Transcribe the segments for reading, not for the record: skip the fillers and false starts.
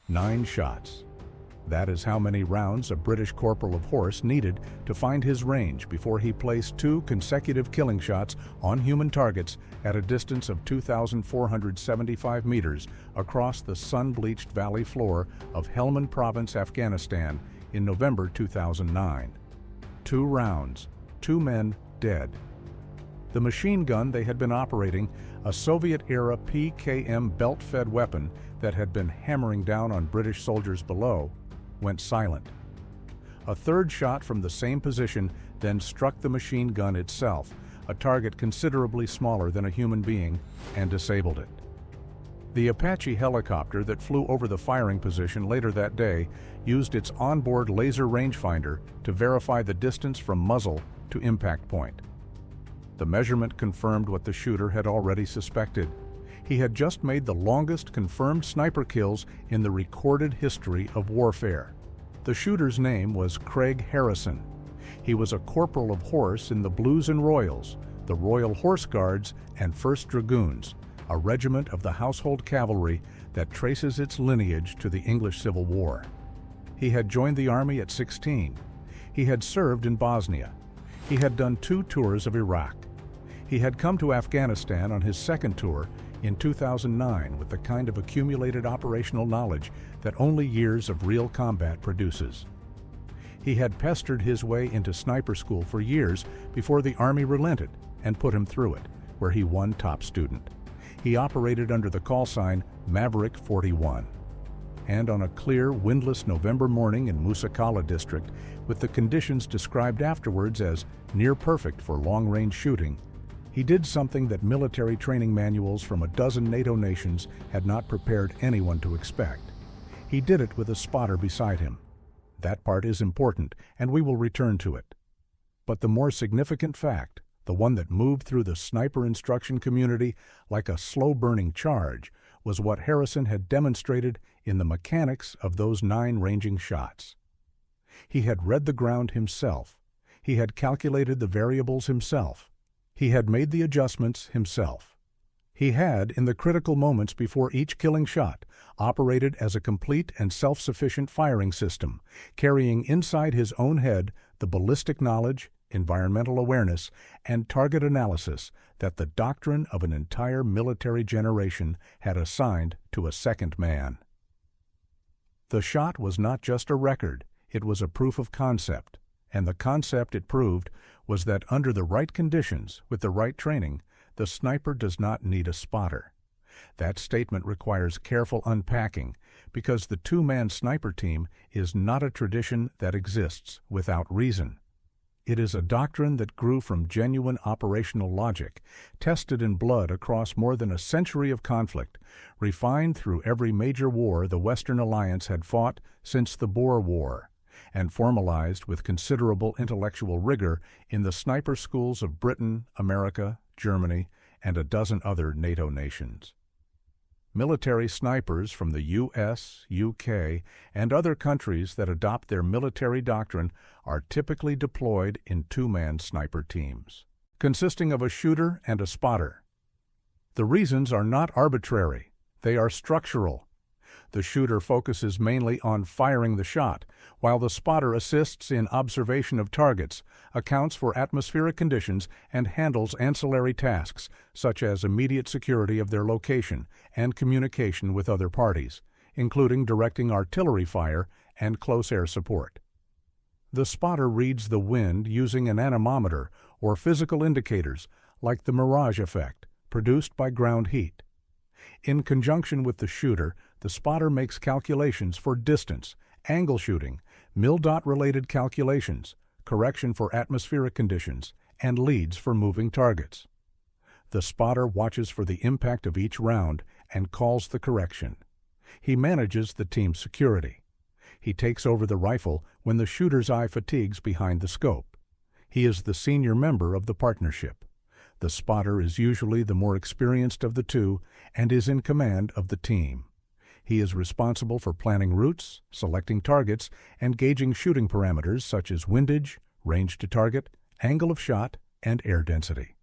9 shots. That is how many rounds a British corporal of horse needed to find his range before he placed 2 consecutive killing shots on human targets at a distance of 2,475 meters across the sun-bleached valley floor of Helmand Province, Afghanistan in November 2009. 2 rounds, 2 men dead. The machine gun they had been operating, a Soviet-era PKM belt-fed weapon that had been hammering down on British soldiers below, went silent. A third shot from the same position then struck the machine gun itself, a target considerably smaller than a human being, and disabled it. The Apache helicopter that flew over the firing position later that day used its onboard laser rangefinder to verify the distance from muzzle to impact point. The measurement confirmed what the shooter had already suspected. He had just made the longest confirmed sniper kills in the recorded history of warfare. The shooter's name was Craig Harrison. He was a corporal of horse in the Blues and Royals, the Royal Horse Guards and 1st Dragoons, a regiment of the Household Cavalry that traces its lineage to the English Civil War. He had joined the army at 16. He had served in Bosnia. He had done 2 tours of Iraq. He had come to Afghanistan on his 2nd tour in 2009 with the kind of accumulated operational knowledge that only years of real combat produces. He had pestered his way into sniper school for years before the Army relented and put him through it, where he won top student. He operated under the call sign Maverick 41. And on a clear, windless November morning in Musa Qala district, with the conditions described afterwards as near perfect for long-range shooting, he did something that military training manuals from a dozen NATO nations had not prepared anyone to expect. He did it with a spotter beside him. That part is important, and we will return to it. But the more significant fact, the one that moved through the sniper instruction community like a slow-burning charge, was what Harrison had demonstrated in the mechanics of those 9 ranging shots. He had read the ground himself. He had calculated the variables himself. He had made the adjustments himself. He had, in the critical moments before each killing shot, operated as a complete and self-sufficient firing system, carrying inside his own head the ballistic knowledge, environmental awareness, and target analysis that the doctrine of an entire military generation had assigned to a second man. The shot was not just a record, it was a proof of concept, and the concept it proved was that under the right conditions, with the right training, the sniper does not need a spotter. That statement requires careful unpacking because the 2-man sniper team is not a tradition that exists without reason. It is a doctrine that grew from genuine operational logic, tested in blood across more than a century of conflict, refined through every major war the Western Alliance had fought since the Boer War, and formalized with considerable intellectual rigor in the sniper schools of Britain, America, Germany, and a dozen other NATO nations. Military snipers from the US, UK, and other countries that adopt their military doctrine are typically deployed in 2-man sniper teams, consisting of a shooter and a spotter. The reasons are not arbitrary, they are structural. The shooter focuses mainly on firing the shot, while the spotter assists in observation of targets, accounts for atmospheric conditions, and handles ancillary tasks, such as immediate security of their location and communication with other parties, including directing artillery fire and close air support. The spotter reads the wind using an anemometer or physical indicators, like the mirage effect, produced by ground heat. In conjunction with the shooter, the spotter makes calculations for distance, angle shooting, mil-dot-related calculations, correction for atmospheric conditions, and leads for moving targets. The spotter watches for the impact of each round and calls the correction. He manages the team's security. He takes over the rifle when the shooter's eye fatigues behind the scope. He is the senior member of the partnership. The spotter is usually the more experienced of the two and is in command of the team. He is responsible for planning routes, selecting targets, and gauging shooting parameters such as windage, range to target, angle of shot, and air density.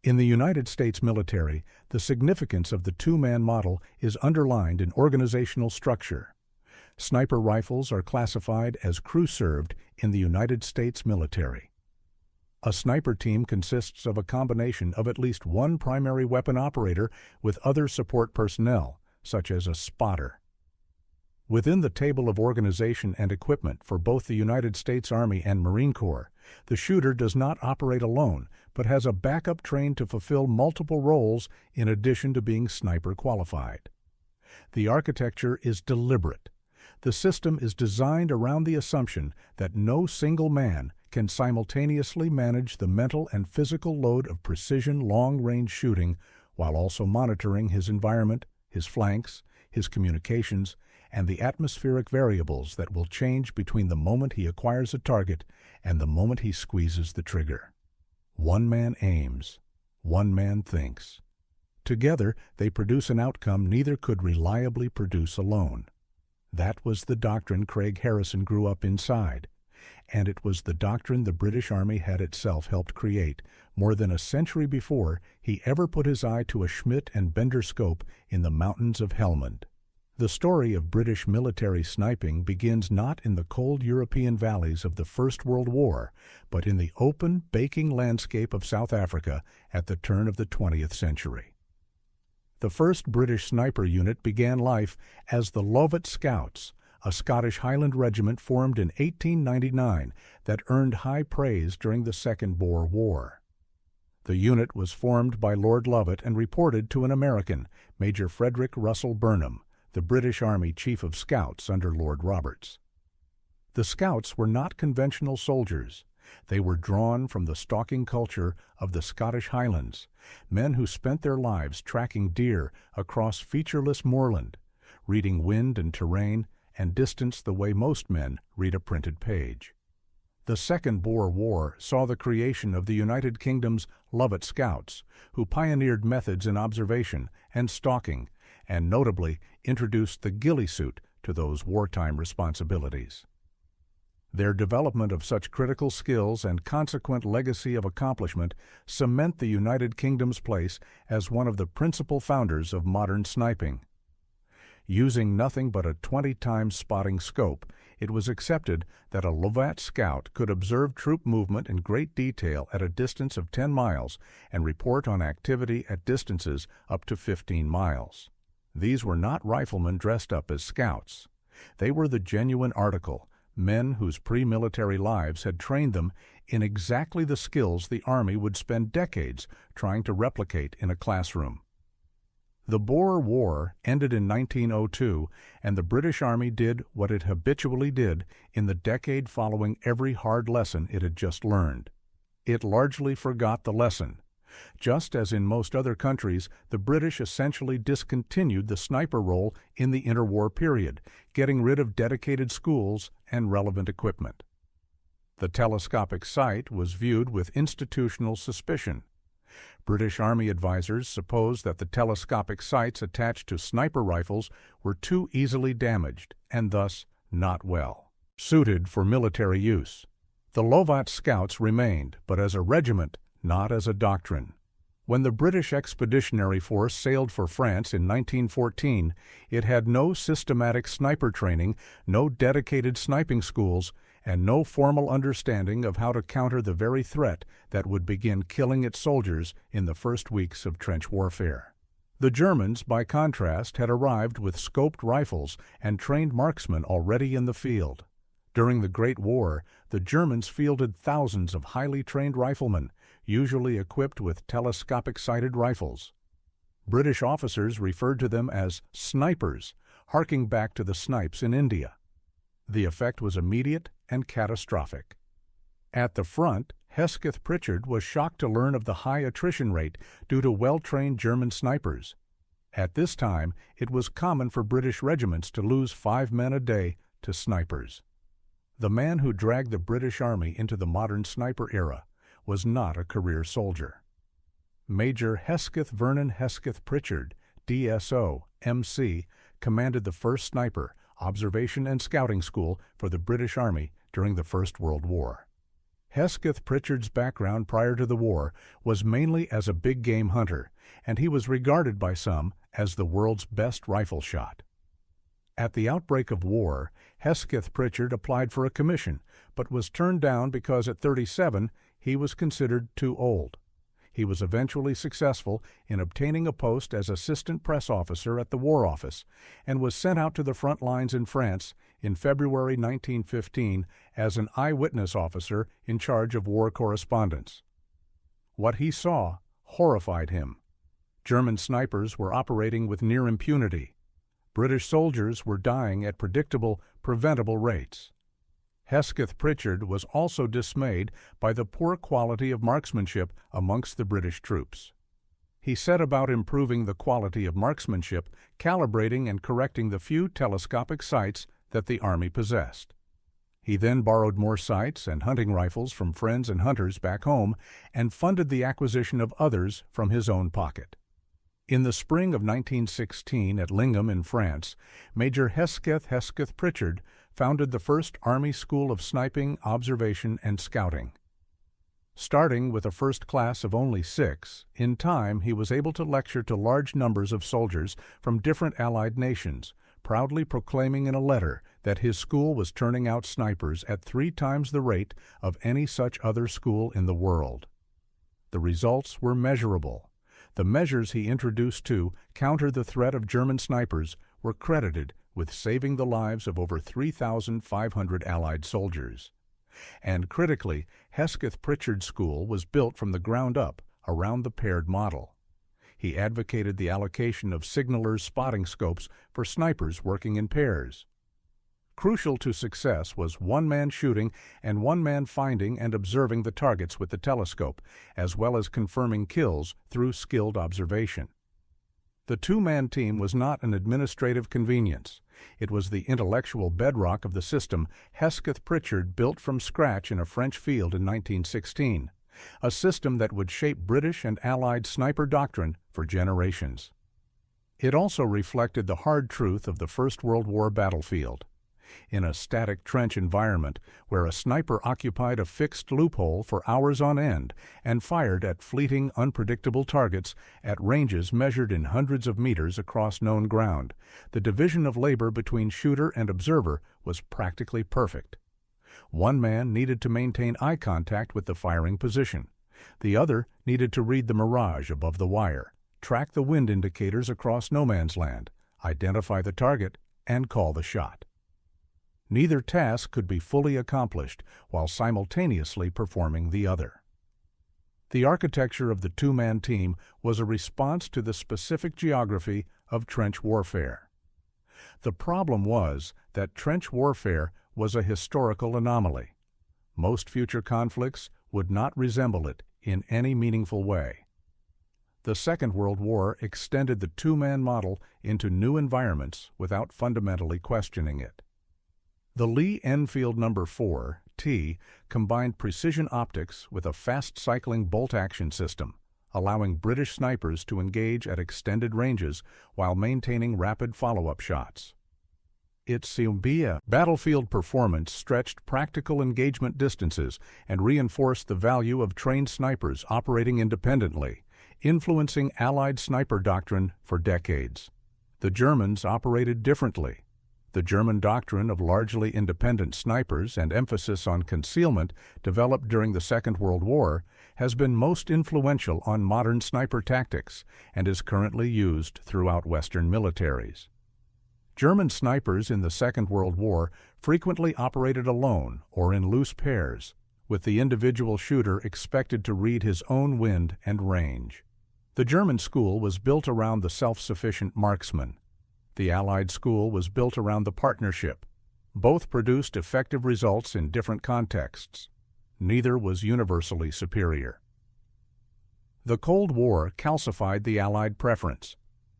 In the United States military, the significance of the two-man model is underlined in organizational structure. Sniper rifles are classified as crew-served in the United States military. A sniper team consists of a combination of at least one primary weapon operator with other support personnel, such as a spotter. Within the table of organization and equipment for both the United States Army and Marine Corps, the shooter does not operate alone, but has a backup trained to fulfill multiple roles in addition to being sniper qualified. The architecture is deliberate. The system is designed around the assumption that no single man can simultaneously manage the mental and physical load of precision long-range shooting while also monitoring his environment, his flanks, his communications, and the atmospheric variables that will change between the moment he acquires a target and the moment he squeezes the trigger. One man aims, one man thinks. Together, they produce an outcome neither could reliably produce alone. That was the doctrine Craig Harrison grew up inside, and it was the doctrine the British Army had itself helped create more than a century before he ever put his eye to a Schmidt and Bender scope in the mountains of Helmand. The story of British military sniping begins not in the cold European valleys of the First World War, but in the open, baking landscape of South Africa at the turn of the 20th century. The first British sniper unit began life as the Lovat Scouts, a Scottish Highland regiment formed in 1899 that earned high praise during the Second Boer War. The unit was formed by Lord Lovat and reported to an American, Major Frederick Russell Burnham, the British Army Chief of Scouts under Lord Roberts. The Scouts were not conventional soldiers. They were drawn from the stalking culture of the Scottish Highlands, men who spent their lives tracking deer across featureless moorland, reading wind and terrain and distance the way most men read a printed page. The Second Boer War saw the creation of the United Kingdom's Lovat Scouts, who pioneered methods in observation and stalking, and notably introduced the ghillie suit to those wartime responsibilities. Their development of such critical skills and consequent legacy of accomplishment cement the United Kingdom's place as one of the principal founders of modern sniping. Using nothing but a 20-times spotting scope, it was accepted that a Lovat scout could observe troop movement in great detail at a distance of 10 miles and report on activity at distances up to 15 miles. These were not riflemen dressed up as scouts. They were the genuine article, men whose pre-military lives had trained them in exactly the skills the Army would spend decades trying to replicate in a classroom. The Boer War ended in 1902, and the British Army did what it habitually did in the decade following every hard lesson it had just learned. It largely forgot the lesson. Just as in most other countries, the British essentially discontinued the sniper role in the interwar period, getting rid of dedicated schools and relevant equipment. The telescopic sight was viewed with institutional suspicion. British Army advisors supposed that the telescopic sights attached to sniper rifles were too easily damaged and thus not well suited for military use. The Lovat Scouts remained, but as a regiment, not as a doctrine. When the British Expeditionary Force sailed for France in 1914, it had no systematic sniper training, no dedicated sniping schools, and no formal understanding of how to counter the very threat that would begin killing its soldiers in the first weeks of trench warfare. The Germans, by contrast, had arrived with scoped rifles and trained marksmen already in the field. During the Great War, the Germans fielded thousands of highly trained riflemen, usually equipped with telescopic-sighted rifles. British officers referred to them as snipers, harking back to the snipes in India. The effect was immediate and catastrophic. At the front, Hesketh Pritchard was shocked to learn of the high attrition rate due to well-trained German snipers. At this time, it was common for British regiments to lose 5 men a day to snipers. The man who dragged the British Army into the modern sniper era was not a career soldier. Major Hesketh Vernon Hesketh Pritchard, DSO, MC, commanded the 1st Sniper, Observation and Scouting School for the British Army during the First World War. Hesketh Pritchard's background prior to the war was mainly as a big-game hunter, and he was regarded by some as the world's best rifle shot. At the outbreak of war, Hesketh Pritchard applied for a commission, but was turned down because at 37 he was considered too old. He was eventually successful in obtaining a post as assistant press officer at the War Office and was sent out to the front lines in France in February 1915 as an eyewitness officer in charge of war correspondence. What he saw horrified him. German snipers were operating with near impunity. British soldiers were dying at predictable, preventable rates. Hesketh Pritchard was also dismayed by the poor quality of marksmanship amongst the British troops. He set about improving the quality of marksmanship, calibrating and correcting the few telescopic sights that the Army possessed. He then borrowed more sights and hunting rifles from friends and hunters back home and funded the acquisition of others from his own pocket. In the spring of 1916 at Lingham in France, Major Hesketh Pritchard founded the first Army School of Sniping, Observation, and Scouting. Starting with a first class of only 6, in time he was able to lecture to large numbers of soldiers from different Allied nations, proudly proclaiming in a letter that his school was turning out snipers at 3 times the rate of any such other school in the world. The results were measurable. The measures he introduced to counter the threat of German snipers were credited with saving the lives of over 3,500 Allied soldiers. And critically, Hesketh Pritchard's school was built from the ground up around the paired model. He advocated the allocation of signalers' spotting scopes for snipers working in pairs. Crucial to success was one-man shooting and one-man finding and observing the targets with the telescope, as well as confirming kills through skilled observation. The two-man team was not an administrative convenience. It was the intellectual bedrock of the system Hesketh Pritchard built from scratch in a French field in 1916, a system that would shape British and Allied sniper doctrine for generations. It also reflected the hard truth of the First World War battlefield. In a static trench environment where a sniper occupied a fixed loophole for hours on end and fired at fleeting, unpredictable targets at ranges measured in hundreds of meters across known ground, the division of labor between shooter and observer was practically perfect. One man needed to maintain eye contact with the firing position. The other needed to read the mirage above the wire, track the wind indicators across no man's land, identify the target, and call the shot. Neither task could be fully accomplished while simultaneously performing the other. The architecture of the two-man team was a response to the specific geography of trench warfare. The problem was that trench warfare was a historical anomaly. Most future conflicts would not resemble it in any meaningful way. The Second World War extended the two-man model into new environments without fundamentally questioning it. The Lee Enfield No. 4, T, combined precision optics with a fast-cycling bolt-action system, allowing British snipers to engage at extended ranges while maintaining rapid follow-up shots. Its Siumbia battlefield performance stretched practical engagement distances and reinforced the value of trained snipers operating independently, influencing Allied sniper doctrine for decades. The Germans operated differently. The German doctrine of largely independent snipers and emphasis on concealment, developed during the Second World War, has been most influential on modern sniper tactics and is currently used throughout Western militaries. German snipers in the Second World War frequently operated alone or in loose pairs, with the individual shooter expected to read his own wind and range. The German school was built around the self-sufficient marksman. The Allied school was built around the partnership. Both produced effective results in different contexts. Neither was universally superior. The Cold War calcified the Allied preference.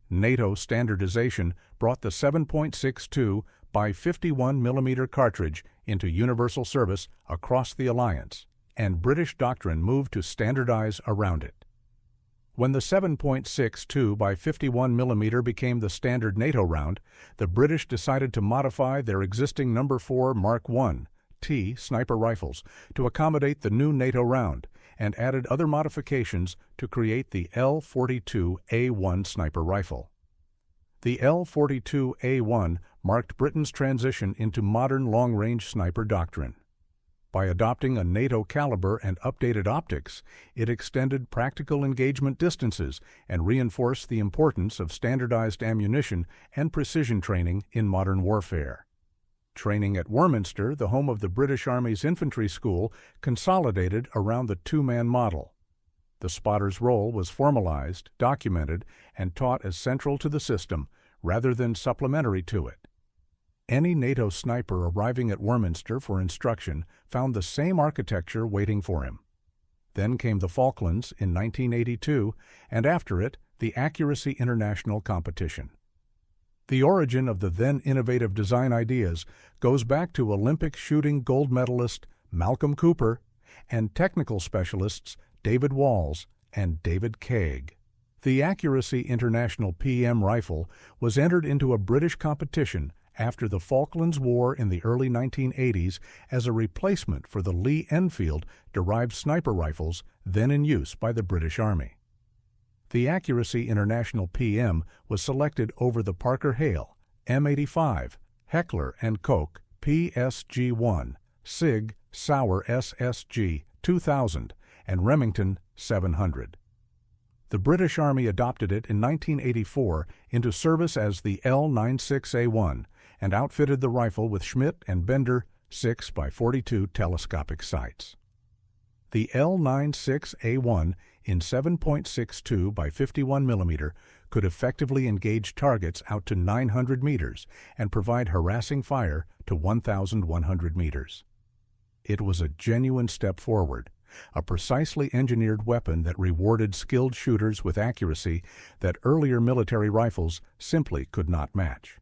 NATO standardization brought the 7.62 by 51 mm cartridge into universal service across the alliance, and British doctrine moved to standardize around it. When the 7.62 by 51 mm became the standard NATO round, the British decided to modify their existing No. 4 Mark I T sniper rifles to accommodate the new NATO round, and added other modifications to create the L-42A1 sniper rifle. The L-42A1 marked Britain's transition into modern long-range sniper doctrine. By adopting a NATO caliber and updated optics, it extended practical engagement distances and reinforced the importance of standardized ammunition and precision training in modern warfare. Training at Warminster, the home of the British Army's infantry school, consolidated around the two-man model. The spotter's role was formalized, documented, and taught as central to the system, rather than supplementary to it. Any NATO sniper arriving at Warminster for instruction found the same architecture waiting for him. Then came the Falklands in 1982, and after it, the Accuracy International competition. The origin of the then innovative design ideas goes back to Olympic shooting gold medalist Malcolm Cooper and technical specialists David Walls and David Kaeg. The Accuracy International PM rifle was entered into a British competition after the Falklands War in the early 1980s as a replacement for the Lee-Enfield-derived sniper rifles then in use by the British Army. The Accuracy International PM was selected over the Parker Hale, M85, Heckler & Koch PSG-1, Sig Sauer SSG 2000, and Remington 700. The British Army adopted it in 1984 into service as the L96A1 and outfitted the rifle with Schmidt and Bender 6x42 telescopic sights. The L96A1 in 7.62 by 51 mm could effectively engage targets out to 900 meters and provide harassing fire to 1,100 meters. It was a genuine step forward, a precisely engineered weapon that rewarded skilled shooters with accuracy that earlier military rifles simply could not match.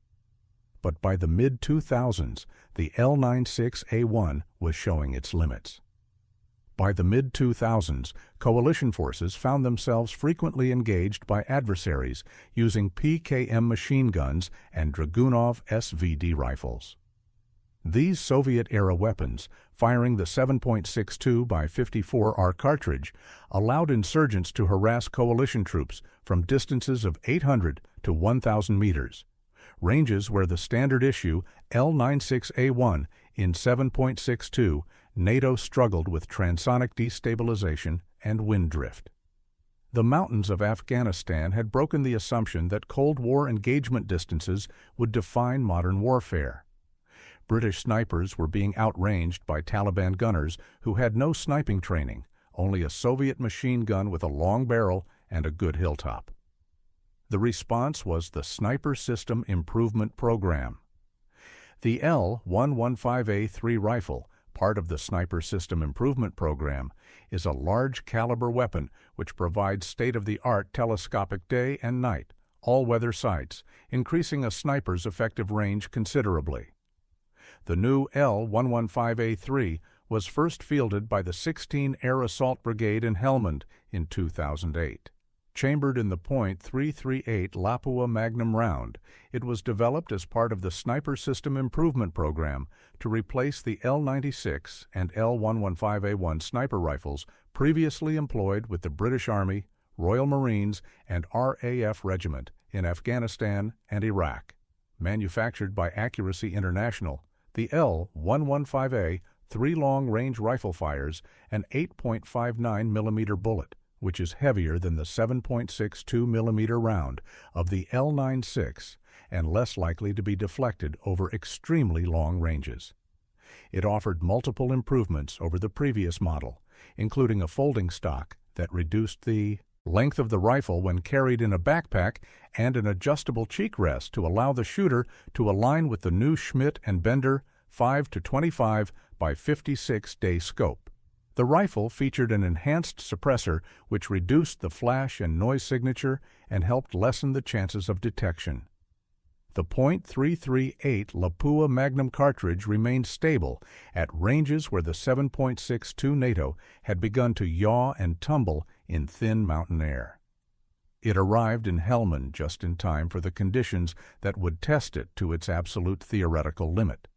But by the mid-2000s, the L96A1 was showing its limits. By the mid-2000s, coalition forces found themselves frequently engaged by adversaries using PKM machine guns and Dragunov SVD rifles. These Soviet-era weapons, firing the 7.62 by 54R cartridge, allowed insurgents to harass coalition troops from distances of 800 to 1,000 meters, ranges where the standard issue L96A1 in 7.62 NATO struggled with transonic destabilization and wind drift. The mountains of Afghanistan had broken the assumption that Cold War engagement distances would define modern warfare. British snipers were being outranged by Taliban gunners who had no sniping training, only a Soviet machine gun with a long barrel and a good hilltop. The response was the Sniper System Improvement Program. The L115A3 rifle, part of the Sniper System Improvement Program, is a large-caliber weapon which provides state-of-the-art telescopic day and night, all-weather sights, increasing a sniper's effective range considerably. The new L115A3 was first fielded by the 16 Air Assault Brigade in Helmand in 2008. Chambered in the .338 Lapua Magnum round, it was developed as part of the Sniper System Improvement Program to replace the L96 and L115A1 sniper rifles previously employed with the British Army, Royal Marines, and RAF Regiment in Afghanistan and Iraq. Manufactured by Accuracy International, the L115A 3 long-range rifle fires an 8.59 mm bullet, which is heavier than the 7.62 mm round of the L96 and less likely to be deflected over extremely long ranges. It offered multiple improvements over the previous model, including a folding stock that reduced the length of the rifle when carried in a backpack and an adjustable cheek rest to allow the shooter to align with the new Schmidt and Bender 5-25 by 56 day scope. The rifle featured an enhanced suppressor which reduced the flash and noise signature and helped lessen the chances of detection. The .338 Lapua Magnum cartridge remained stable at ranges where the 7.62 NATO had begun to yaw and tumble in thin mountain air. It arrived in Helmand just in time for the conditions that would test it to its absolute theoretical limit.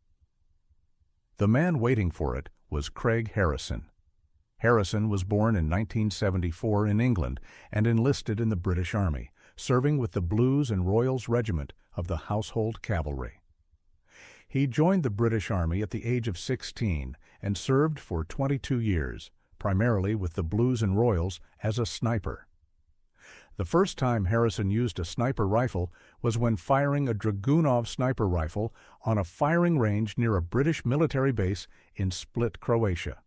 The man waiting for it was Craig Harrison. Harrison was born in 1974 in England and enlisted in the British Army, serving with the Blues and Royals Regiment of the Household Cavalry. He joined the British Army at the age of 16 and served for 22 years, primarily with the Blues and Royals as a sniper. The first time Harrison used a sniper rifle was when firing a Dragunov sniper rifle on a firing range near a British military base in Split, Croatia.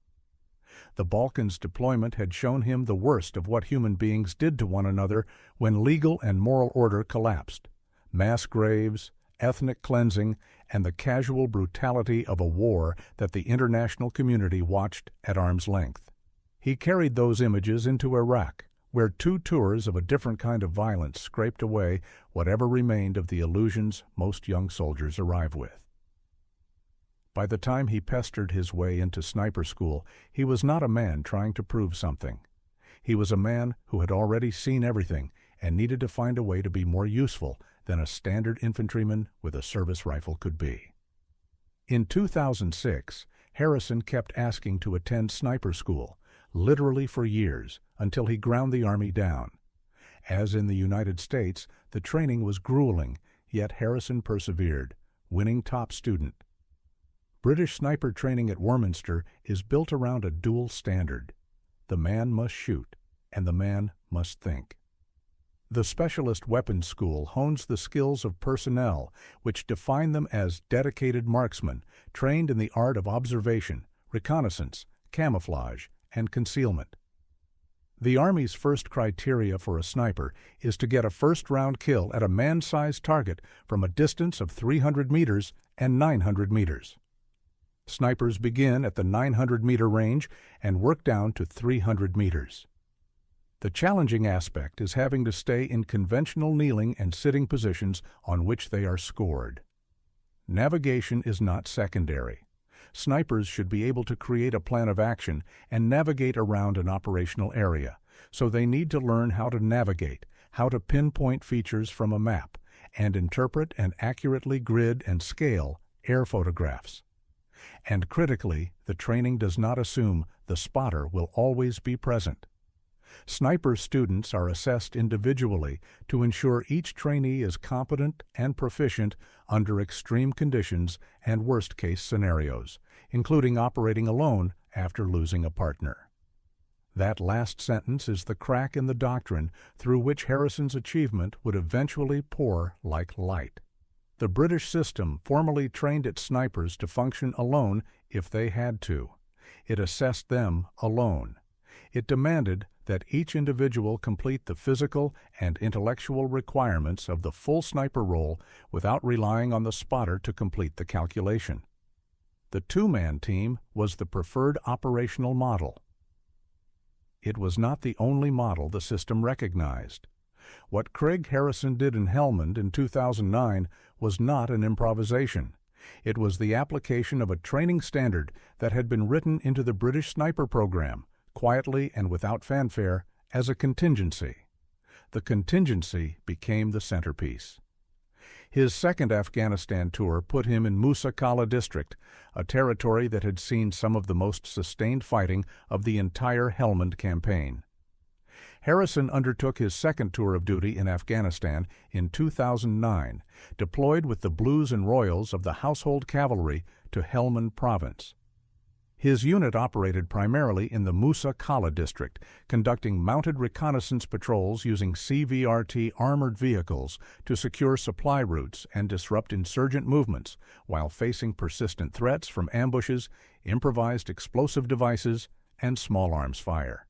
The Balkans deployment had shown him the worst of what human beings did to one another when legal and moral order collapsed: mass graves, ethnic cleansing, and the casual brutality of a war that the international community watched at arm's length. He carried those images into Iraq, where 2 tours of a different kind of violence scraped away whatever remained of the illusions most young soldiers arrive with. By the time he pestered his way into sniper school, he was not a man trying to prove something. He was a man who had already seen everything and needed to find a way to be more useful than a standard infantryman with a service rifle could be. In 2006, Harrison kept asking to attend sniper school, literally for years, until he ground the Army down. As in the United States, the training was grueling, yet Harrison persevered, winning top student. British sniper training at Warminster is built around a dual standard. The man must shoot, and the man must think. The Specialist Weapons School hones the skills of personnel, which define them as dedicated marksmen, trained in the art of observation, reconnaissance, camouflage, and concealment. The Army's first criteria for a sniper is to get a first-round kill at a man-sized target from a distance of 300 meters and 900 meters. Snipers begin at the 900-meter range and work down to 300 meters. The challenging aspect is having to stay in conventional kneeling and sitting positions on which they are scored. Navigation is not secondary. Snipers should be able to create a plan of action and navigate around an operational area, so they need to learn how to navigate, how to pinpoint features from a map, and interpret and accurately grid and scale air photographs. And critically, the training does not assume the spotter will always be present. Sniper students are assessed individually to ensure each trainee is competent and proficient under extreme conditions and worst-case scenarios, including operating alone after losing a partner. That last sentence is the crack in the doctrine through which Harrison's achievement would eventually pour like light. The British system formally trained its snipers to function alone if they had to. It assessed them alone. It demanded that each individual complete the physical and intellectual requirements of the full sniper role without relying on the spotter to complete the calculation. The 2-man team was the preferred operational model. It was not the only model the system recognized. What Craig Harrison did in Helmand in 2009 was not an improvisation. It was the application of a training standard that had been written into the British sniper program, quietly and without fanfare, as a contingency. The contingency became the centerpiece. His second Afghanistan tour put him in Musa Qala district, a territory that had seen some of the most sustained fighting of the entire Helmand campaign. Harrison undertook his second tour of duty in Afghanistan in 2009, deployed with the Blues and Royals of the Household Cavalry to Helmand Province. His unit operated primarily in the Musa Qala district, conducting mounted reconnaissance patrols using CVRT armored vehicles to secure supply routes and disrupt insurgent movements while facing persistent threats from ambushes, improvised explosive devices, and small arms fire.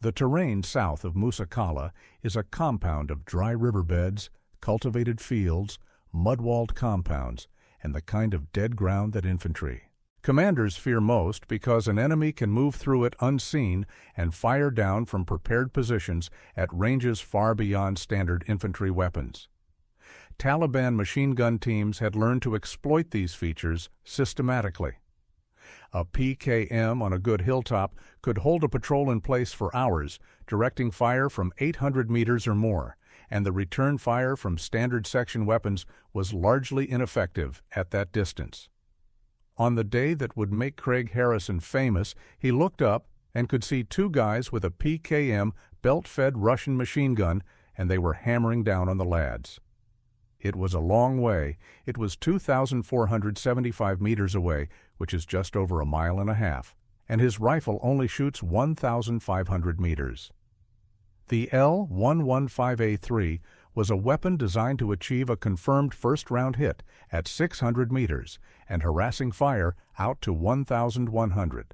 The terrain south of Musa Qala is a compound of dry riverbeds, cultivated fields, mud-walled compounds, and the kind of dead ground that infantry. Commanders fear most because an enemy can move through it unseen and fire down from prepared positions at ranges far beyond standard infantry weapons. Taliban machine gun teams had learned to exploit these features systematically. A PKM on a good hilltop could hold a patrol in place for hours, directing fire from 800 meters or more, and the return fire from standard section weapons was largely ineffective at that distance. On the day that would make Craig Harrison famous, he looked up and could see two guys with a PKM belt-fed Russian machine gun, and they were hammering down on the lads. It was a long way. It was 2,475 meters away, which is just over a mile and a half, and his rifle only shoots 1,500 meters. The L-115A3 was a weapon designed to achieve a confirmed first-round hit at 600 meters and harassing fire out to 1,100.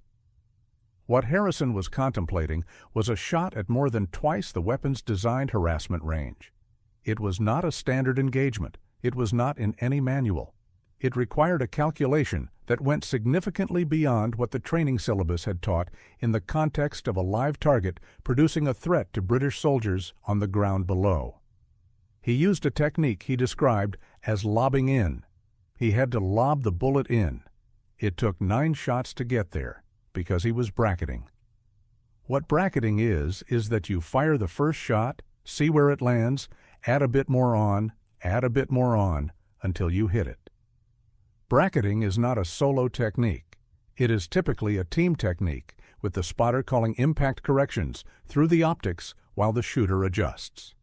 What Harrison was contemplating was a shot at more than twice the weapon's designed harassment range. It was not a standard engagement. It was not in any manual. It required a calculation that went significantly beyond what the training syllabus had taught in the context of a live target producing a threat to British soldiers on the ground below. He used a technique he described as lobbing in. He had to lob the bullet in. It took 9 shots to get there, because he was bracketing. What bracketing is that you fire the first shot, see where it lands, add a bit more on, until you hit it. Bracketing is not a solo technique. It is typically a team technique, with the spotter calling impact corrections through the optics while the shooter adjusts.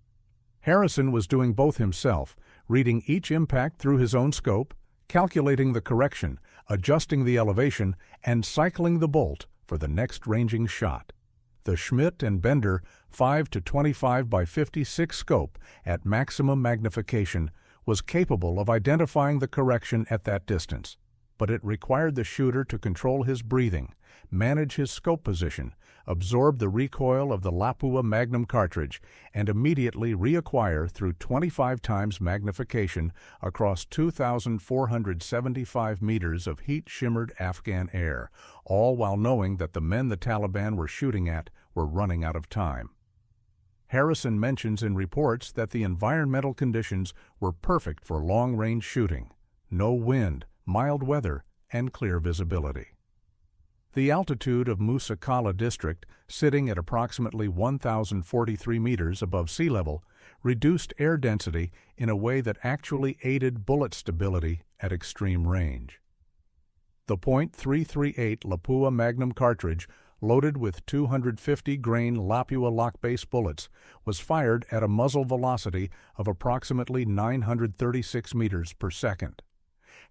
Harrison was doing both himself, reading each impact through his own scope, calculating the correction, adjusting the elevation, and cycling the bolt for the next ranging shot. The Schmidt and Bender 5 to 25 by 56 scope at maximum magnification was capable of identifying the correction at that distance, but it required the shooter to control his breathing, manage his scope position, absorb the recoil of the Lapua Magnum cartridge, and immediately reacquire through 25 times magnification across 2,475 meters of heat-shimmered Afghan air, all while knowing that the men the Taliban were shooting at were running out of time. Harrison mentions in reports that the environmental conditions were perfect for long-range shooting: no wind, mild weather, and clear visibility. The altitude of Musa Qala district, sitting at approximately 1,043 meters above sea level, reduced air density in a way that actually aided bullet stability at extreme range. The .338 Lapua Magnum cartridge, loaded with 250-grain Lapua lock-base bullets, was fired at a muzzle velocity of approximately 936 meters per second.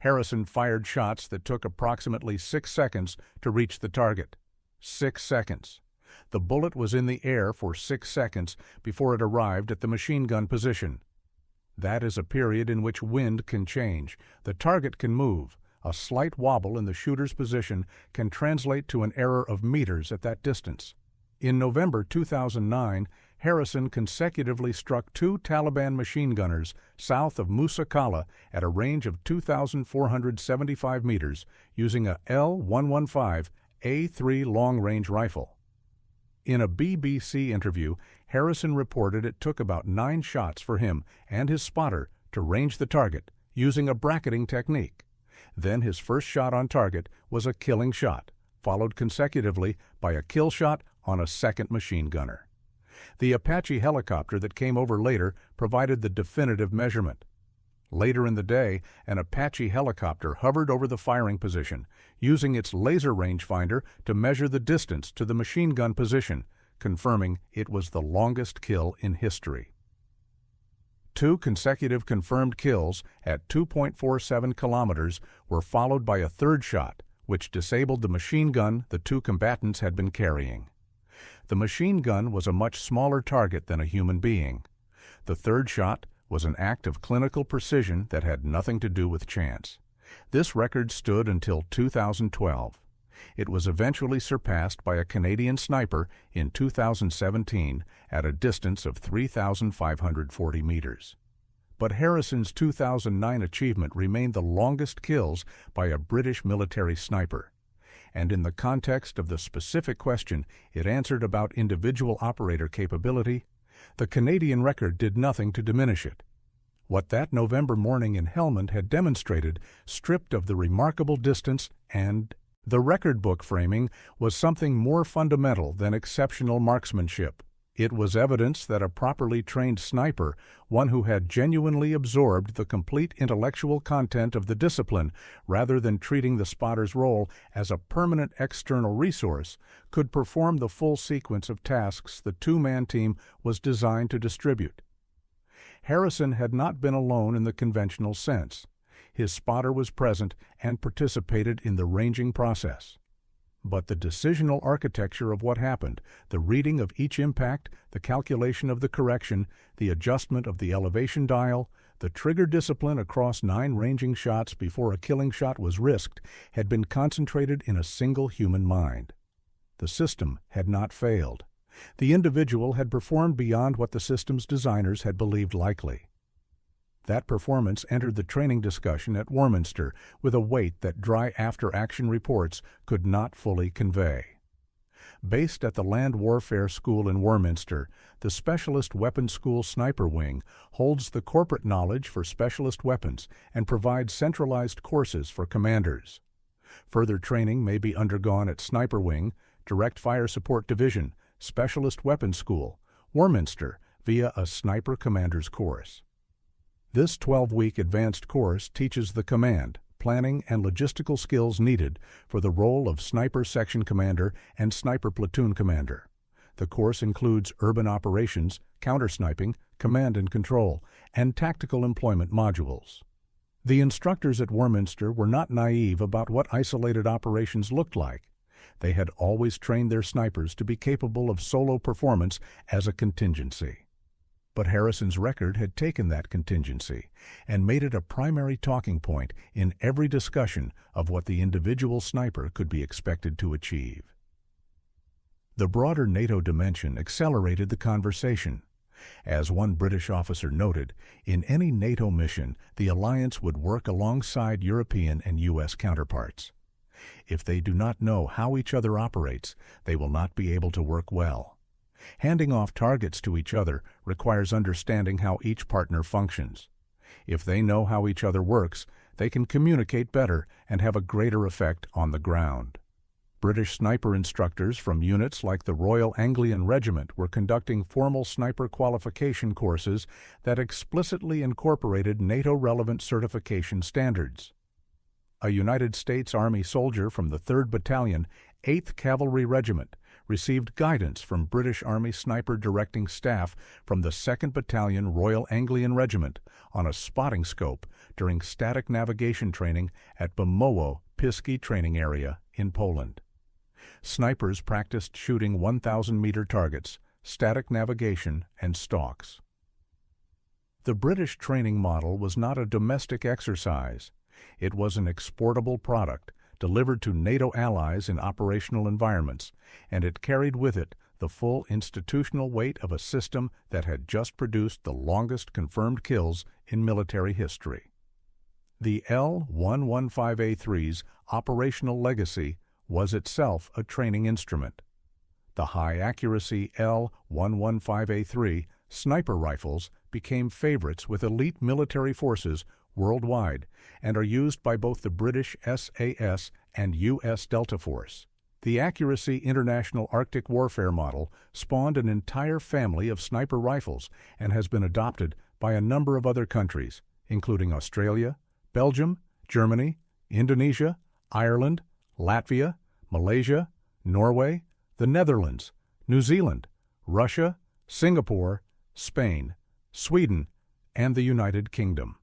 Harrison fired shots that took approximately 6 seconds to reach the target. 6 seconds. The bullet was in the air for 6 seconds before it arrived at the machine gun position. That is a period in which wind can change, the target can move. A slight wobble in the shooter's position can translate to an error of meters at that distance. In November 2009, Harrison consecutively struck 2 Taliban machine gunners south of Musa Qala at a range of 2,475 meters using a L-115A3 long-range rifle. In a BBC interview, Harrison reported it took about 9 shots for him and his spotter to range the target using a bracketing technique. Then his first shot on target was a killing shot, followed consecutively by a kill shot on a second machine gunner. The Apache helicopter that came over later provided the definitive measurement. Later in the day, an Apache helicopter hovered over the firing position, using its laser rangefinder to measure the distance to the machine gun position, confirming it was the longest kill in history. 2 consecutive confirmed kills at 2.47 kilometers were followed by a third shot, which disabled the machine gun the 2 combatants had been carrying. The machine gun was a much smaller target than a human being. The third shot was an act of clinical precision that had nothing to do with chance. This record stood until 2012. It was eventually surpassed by a Canadian sniper in 2017 at a distance of 3,540 meters. But Harrison's 2009 achievement remained the longest kills by a British military sniper. And in the context of the specific question it answered about individual operator capability, the Canadian record did nothing to diminish it. What that November morning in Helmand had demonstrated, stripped of the remarkable distance and the record book framing, was something more fundamental than exceptional marksmanship. It was evidence that a properly trained sniper, one who had genuinely absorbed the complete intellectual content of the discipline rather than treating the spotter's role as a permanent external resource, could perform the full sequence of tasks the two-man team was designed to distribute. Harrison had not been alone in the conventional sense. His spotter was present and participated in the ranging process. But the decisional architecture of what happened, the reading of each impact, the calculation of the correction, the adjustment of the elevation dial, the trigger discipline across 9 ranging shots before a killing shot was risked, had been concentrated in a single human mind. The system had not failed. The individual had performed beyond what the system's designers had believed likely. That performance entered the training discussion at Warminster with a weight that dry after-action reports could not fully convey. Based at the Land Warfare School in Warminster, the Specialist Weapons School Sniper Wing holds the corporate knowledge for specialist weapons and provides centralized courses for commanders. Further training may be undergone at Sniper Wing, Direct Fire Support Division, Specialist Weapons School, Warminster, via a Sniper Commander's course. This 12-week advanced course teaches the command, planning, and logistical skills needed for the role of Sniper Section Commander and Sniper Platoon Commander. The course includes urban operations, counter-sniping, command and control, and tactical employment modules. The instructors at Warminster were not naive about what isolated operations looked like. They had always trained their snipers to be capable of solo performance as a contingency. But Harrison's record had taken that contingency and made it a primary talking point in every discussion of what the individual sniper could be expected to achieve. The broader NATO dimension accelerated the conversation. As one British officer noted, in any NATO mission, the alliance would work alongside European and U.S. counterparts. If they do not know how each other operates, they will not be able to work well. Handing off targets to each other requires understanding how each partner functions. If they know how each other works, they can communicate better and have a greater effect on the ground. British sniper instructors from units like the Royal Anglian Regiment were conducting formal sniper qualification courses that explicitly incorporated NATO-relevant certification standards. A United States Army soldier from the 3rd Battalion, 8th Cavalry Regiment, received guidance from British Army sniper directing staff from the 2nd Battalion Royal Anglian Regiment on a spotting scope during static navigation training at Bemowo Piski Training Area in Poland. Snipers practiced shooting 1,000-meter targets, static navigation, and stalks. The British training model was not a domestic exercise. It was an exportable product, delivered to NATO allies in operational environments, and it carried with it the full institutional weight of a system that had just produced the longest confirmed kills in military history. The L-115A3's operational legacy was itself a training instrument. The high-accuracy L-115A3 sniper rifles became favorites with elite military forces worldwide and are used by both the British SAS and U.S. Delta Force. The Accuracy International Arctic Warfare model spawned an entire family of sniper rifles and has been adopted by a number of other countries, including Australia, Belgium, Germany, Indonesia, Ireland, Latvia, Malaysia, Norway, the Netherlands, New Zealand, Russia, Singapore, Spain, Sweden, and the United Kingdom.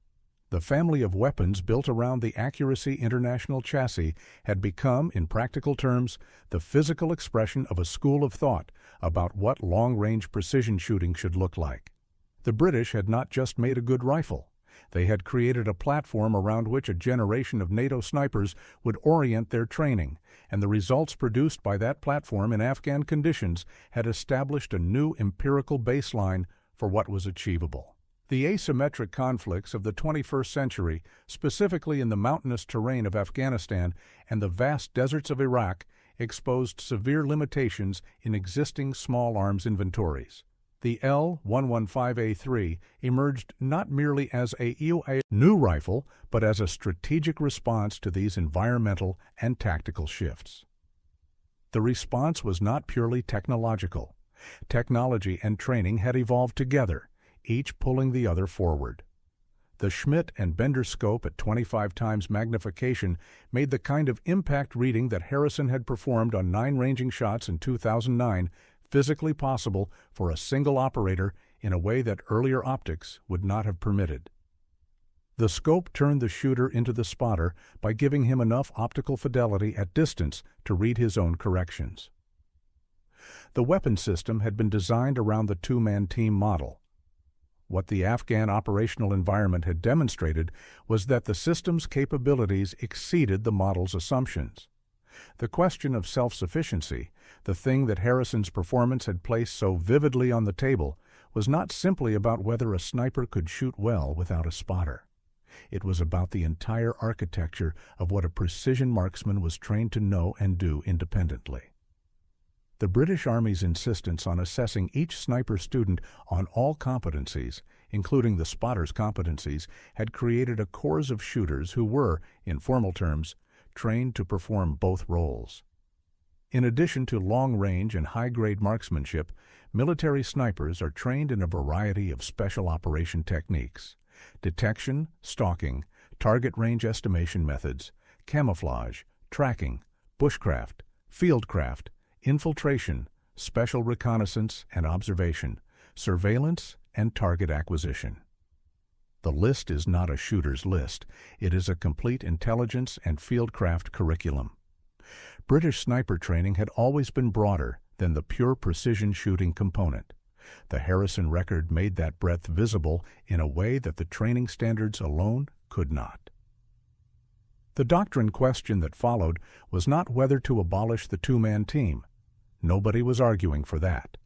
The family of weapons built around the Accuracy International chassis had become, in practical terms, the physical expression of a school of thought about what long-range precision shooting should look like. The British had not just made a good rifle. They had created a platform around which a generation of NATO snipers would orient their training, and the results produced by that platform in Afghan conditions had established a new empirical baseline for what was achievable. The asymmetric conflicts of the 21st century, specifically in the mountainous terrain of Afghanistan and the vast deserts of Iraq, exposed severe limitations in existing small arms inventories. The L-115A3 emerged not merely as a new rifle, but as a strategic response to these environmental and tactical shifts. The response was not purely technological. Technology and training had evolved together, each pulling the other forward. The Schmidt and Bender scope at 25 times magnification made the kind of impact reading that Harrison had performed on 9 ranging shots in 2009 physically possible for a single operator in a way that earlier optics would not have permitted. The scope turned the shooter into the spotter by giving him enough optical fidelity at distance to read his own corrections. The weapon system had been designed around the two-man team model. What the Afghan operational environment had demonstrated was that the system's capabilities exceeded the model's assumptions. The question of self-sufficiency, the thing that Harrison's performance had placed so vividly on the table, was not simply about whether a sniper could shoot well without a spotter. It was about the entire architecture of what a precision marksman was trained to know and do independently. The British Army's insistence on assessing each sniper student on all competencies, including the spotter's competencies, had created a corps of shooters who were, in formal terms, trained to perform both roles. In addition to long-range and high-grade marksmanship, military snipers are trained in a variety of special operation techniques: detection, stalking, target range estimation methods, camouflage, tracking, bushcraft, fieldcraft, infiltration, special reconnaissance and observation, surveillance, and target acquisition. The list is not a shooter's list. It is a complete intelligence and fieldcraft curriculum. British sniper training had always been broader than the pure precision shooting component. The Harrison record made that breadth visible in a way that the training standards alone could not. The doctrine question that followed was not whether to abolish the two-man team. Nobody was arguing for that.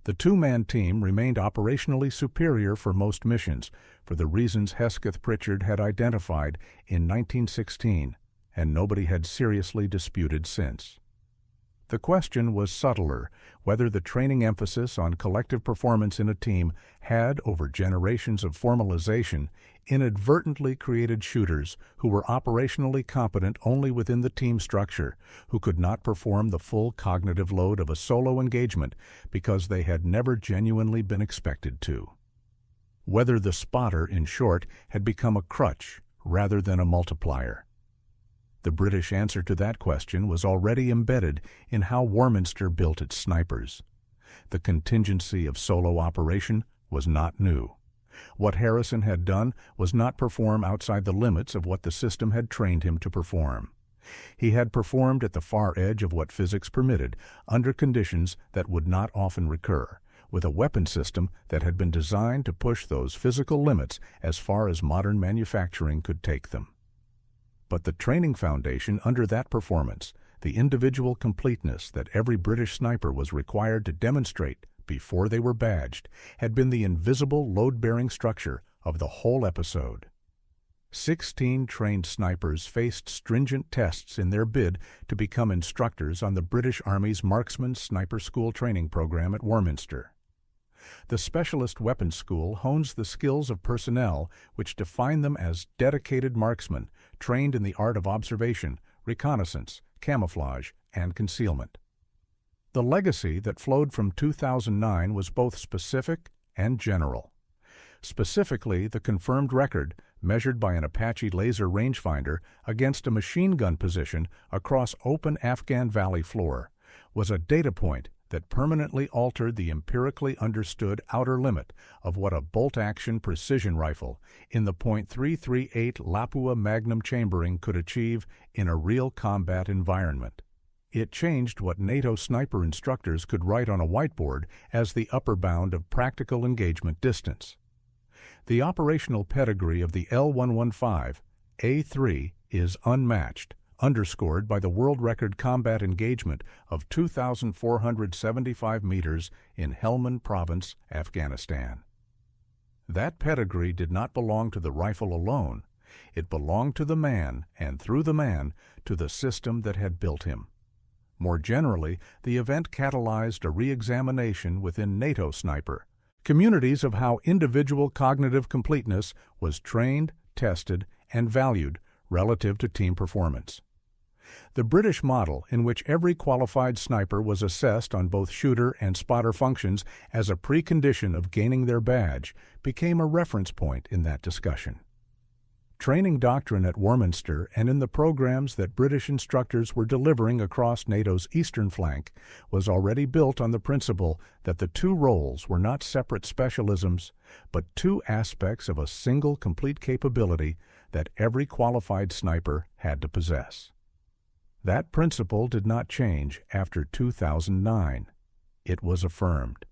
The two-man team remained operationally superior for most missions, for the reasons Hesketh Pritchard had identified in 1916, and nobody had seriously disputed since. The question was subtler, whether the training emphasis on collective performance in a team had, over generations of formalization, inadvertently created shooters who were operationally competent only within the team structure, who could not perform the full cognitive load of a solo engagement because they had never genuinely been expected to. Whether the spotter, in short, had become a crutch rather than a multiplier. The British answer to that question was already embedded in how Warminster built its snipers. The contingency of solo operation was not new. What Harrison had done was not perform outside the limits of what the system had trained him to perform. He had performed at the far edge of what physics permitted, under conditions that would not often recur, with a weapon system that had been designed to push those physical limits as far as modern manufacturing could take them. But the training foundation under that performance, the individual completeness that every British sniper was required to demonstrate before they were badged, had been the invisible load-bearing structure of the whole episode. 16 trained snipers faced stringent tests in their bid to become instructors on the British Army's Marksman Sniper School training program at Warminster. The Specialist Weapons School hones the skills of personnel which define them as dedicated marksmen trained in the art of observation, reconnaissance, camouflage, and concealment. The legacy that flowed from 2009 was both specific and general. Specifically, the confirmed record, measured by an Apache laser rangefinder against a machine gun position across open Afghan valley floor, was a data point that permanently altered the empirically understood outer limit of what a bolt-action precision rifle in the .338 Lapua Magnum chambering could achieve in a real combat environment. It changed what NATO sniper instructors could write on a whiteboard as the upper bound of practical engagement distance. The operational pedigree of the L115 A3 is unmatched, underscored by the world record combat engagement of 2,475 meters in Helmand Province, Afghanistan. That pedigree did not belong to the rifle alone. It belonged to the man, and through the man, to the system that had built him. More generally, the event catalyzed a re-examination within NATO Sniper, communities of how individual cognitive completeness was trained, tested, and valued relative to team performance. The British model, in which every qualified sniper was assessed on both shooter and spotter functions as a precondition of gaining their badge, became a reference point in that discussion. Training doctrine at Warminster and in the programs that British instructors were delivering across NATO's eastern flank was already built on the principle that the two roles were not separate specialisms, but two aspects of a single complete capability that every qualified sniper had to possess. That principle did not change after 2009. It was affirmed.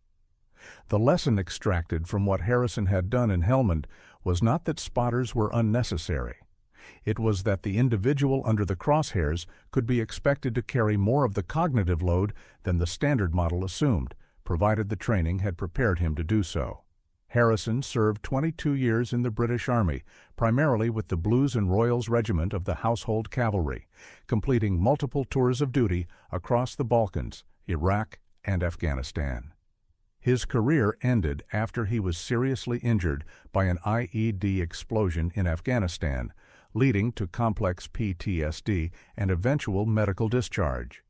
The lesson extracted from what Harrison had done in Helmand was not that spotters were unnecessary. It was that the individual under the crosshairs could be expected to carry more of the cognitive load than the standard model assumed, provided the training had prepared him to do so. Harrison served 22 years in the British Army, primarily with the Blues and Royals Regiment of the Household Cavalry, completing multiple tours of duty across the Balkans, Iraq, and Afghanistan. His career ended after he was seriously injured by an IED explosion in Afghanistan, leading to complex PTSD and eventual medical discharge.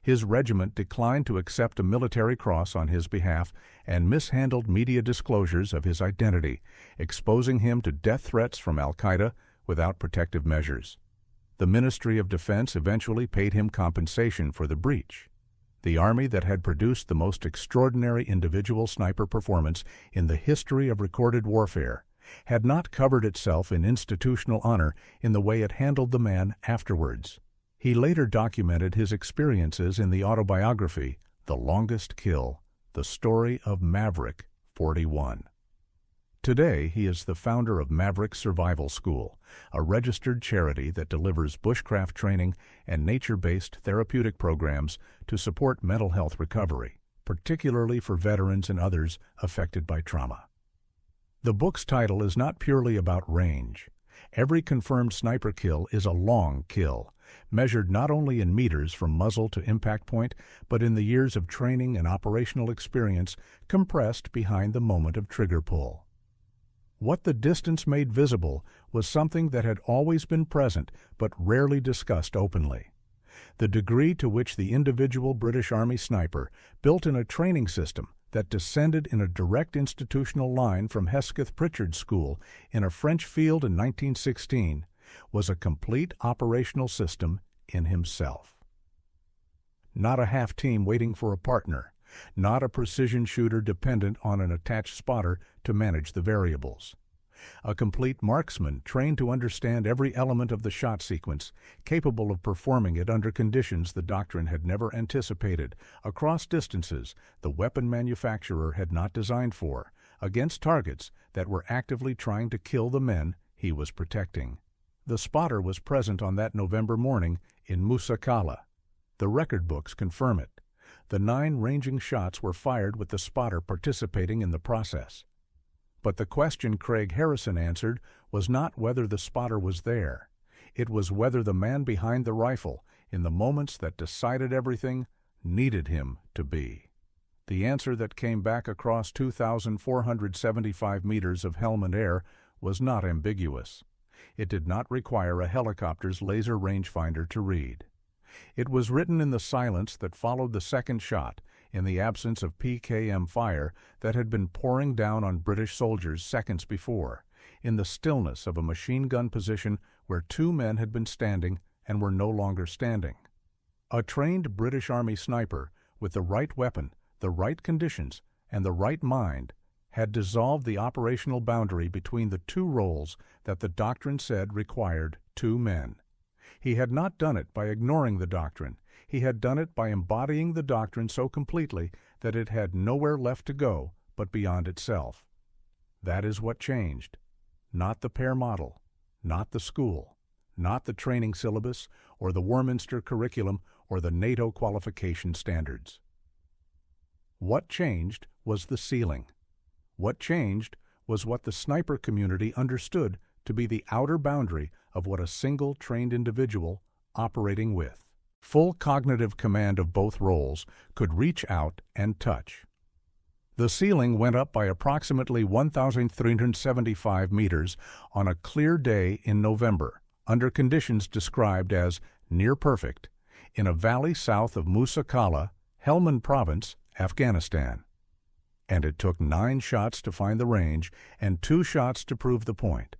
His regiment declined to accept a military cross on his behalf and mishandled media disclosures of his identity, exposing him to death threats from Al-Qaeda without protective measures. The Ministry of Defense eventually paid him compensation for the breach. The Army that had produced the most extraordinary individual sniper performance in the history of recorded warfare had not covered itself in institutional honor in the way it handled the man afterwards. He later documented his experiences in the autobiography, The Longest Kill, The Story of Maverick 41. Today, he is the founder of Maverick Survival School, a registered charity that delivers bushcraft training and nature-based therapeutic programs to support mental health recovery, particularly for veterans and others affected by trauma. The book's title is not purely about range. Every confirmed sniper kill is a long kill, measured not only in meters from muzzle to impact point, but in the years of training and operational experience compressed behind the moment of trigger pull. What the distance made visible was something that had always been present but rarely discussed openly. The degree to which the individual British Army sniper, built in a training system that descended in a direct institutional line from Hesketh Pritchard's school in a French field in 1916, was a complete operational system in himself. Not a half-team waiting for a partner, not a precision shooter dependent on an attached spotter to manage the variables. A complete marksman trained to understand every element of the shot sequence, capable of performing it under conditions the doctrine had never anticipated, across distances the weapon manufacturer had not designed for, against targets that were actively trying to kill the men he was protecting. The spotter was present on that November morning in Musa Qala. The record books confirm it. The 9 ranging shots were fired with the spotter participating in the process. But the question Craig Harrison answered was not whether the spotter was there. It was whether the man behind the rifle, in the moments that decided everything, needed him to be. The answer that came back across 2,475 meters of Helmand air was not ambiguous. It did not require a helicopter's laser rangefinder to read. It was written in the silence that followed the second shot, in the absence of PKM fire that had been pouring down on British soldiers seconds before, in the stillness of a machine gun position where 2 men had been standing and were no longer standing. A trained British Army sniper, with the right weapon, the right conditions, and the right mind, had dissolved the operational boundary between the 2 roles that the doctrine said required 2 men. He had not done it by ignoring the doctrine. He had done it by embodying the doctrine so completely that it had nowhere left to go but beyond itself. That is what changed. Not the pair model, not the school, not the training syllabus or the Warminster curriculum or the NATO qualification standards. What changed was the ceiling. What changed was what the sniper community understood to be the outer boundary of what a single trained individual operating with full cognitive command of both roles could reach out and touch. The ceiling went up by approximately 1,375 meters on a clear day in November, under conditions described as near perfect, in a valley south of Musa Qala, Helmand Province, Afghanistan. And it took 9 shots to find the range and 2 shots to prove the point.